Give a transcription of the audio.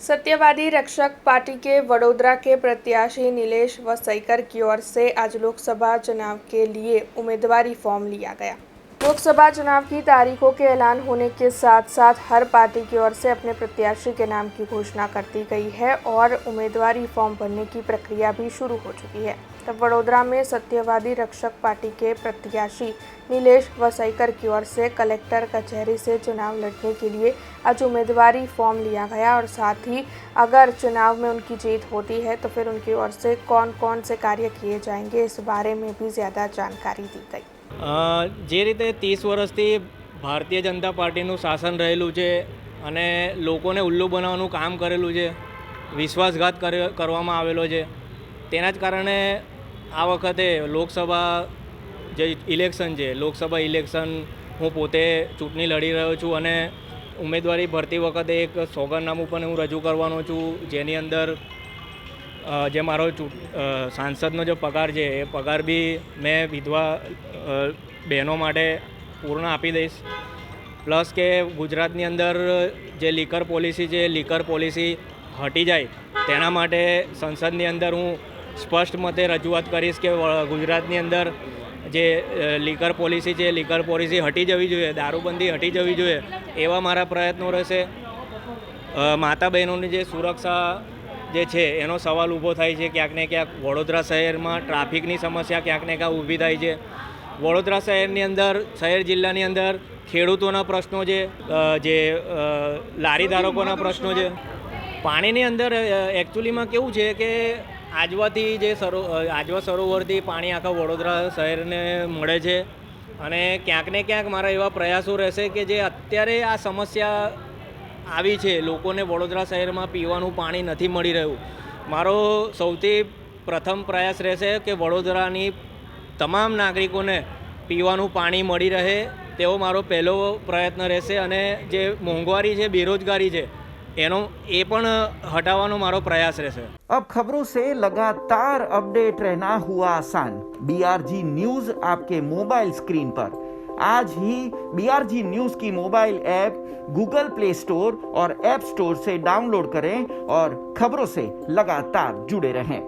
सत्यवादी रक्षक पार्टी के वडोदरा के प्रत्याशी नीलेश वसईकर की ओर से आज लोकसभा चुनाव के लिए उम्मीदवारी फॉर्म लिया गया। लोकसभा चुनाव की तारीखों के ऐलान होने के साथ साथ हर पार्टी की ओर से अपने प्रत्याशी के नाम की घोषणा कर दी गई है और उम्मीदवारी फॉर्म भरने की प्रक्रिया भी शुरू हो चुकी है। तब वडोदरा में सत्यवादी रक्षक पार्टी के प्रत्याशी नीलेश वसईकर की ओर से कलेक्टर कचहरी से चुनाव लड़ने के लिए आज उम्मीदवारी फॉर्म लिया गया और साथ ही अगर चुनाव में उनकी जीत होती है तो फिर उनकी ओर से कौन कौन से कार्य किए जाएंगे, इस बारे में भी ज़्यादा जानकारी दी गई। જે રીતે 30 વર્ષથી ભારતીય જનતા પાર્ટીનું શાસન રહેલું છે અને લોકોને ઉલ્લુ બનાવવાનું કામ કરેલું છે, વિશ્વાસઘાત કરવામાં આવેલો છે, તેના જ કારણે આ વખતે લોકસભા જે ઇલેક્શન છે, લોકસભા ઇલેક્શન હું પોતે ચૂંટણી લડી રહ્યો છું અને ઉમેદવારી ભરતી વખતે એક સોગંદનામું પણ હું રજૂ કરવાનો છું, જેની અંદર જે મારો સાંસદનો જે પગાર છે એ પગાર બી મેં વિધવા બહેનો માટે પૂર્ણ આપી દઈશ. પ્લસ કે ગુજરાતની અંદર જે લીકર પોલિસી છે, લીકર પોલિસી હટી જાય તેના માટે સંસદની અંદર હું સ્પષ્ટ મતે રજૂઆત કરીશ કે ગુજરાતની અંદર જે લીકર પોલિસી છે, લીકર પોલિસી હટી જવી જોઈએ, દારૂબંધી હટી જવી જોઈએ, એવા મારા પ્રયત્નો રહેશે. માતા બહેનોની જે સુરક્ષા જે છે એનો સવાલ ઊભો થાય છે. ક્યાંક ને ક્યાંક વડોદરા શહેરમાં ટ્રાફિકની સમસ્યા ક્યાંક ને ક્યાંક ઊભી થાય છે. વડોદરા શહેરની અંદર, શહેર જિલ્લાની અંદર ખેડૂતોના પ્રશ્નો છે, જે લારી ધારકોના પ્રશ્નો છે. પાણીની અંદર એકચ્યુઅલીમાં કેવું છે કે આજવાથી જે આજવા સરોવરથી પાણી આખા વડોદરા શહેરને મળે છે અને ક્યાંક ને ક્યાંક મારા એવા પ્રયાસો રહેશે કે જે અત્યારે આ સમસ્યા આવી છે, લોકોને વડોદરા શહેરમાં પીવાનું પાણી નથી મળી રહ્યું. મારો સૌથી પ્રથમ પ્રયાસ રહેશે કે વડોદરાની તમામ નાગરિકોને પીવાનું પાણી મળી રહે તેવો મારો પહેલો પ્રયત્ન રહેશે અને જે મોંઘવારી છે, બેરોજગારી છે, એનો એ પણ હટાવવાનો મારો પ્રયાસ રહેશે. अब खबरों से लगातार अपडेट रहना हुआ आसान। BRG न्यूज आपके मोबाइल स्क्रीन पर आज ही BRG न्यूज की mobile app Google play store और ऐप स्टोर से डाउनलोड करें और खबरों से लगातार जुड़े रहें।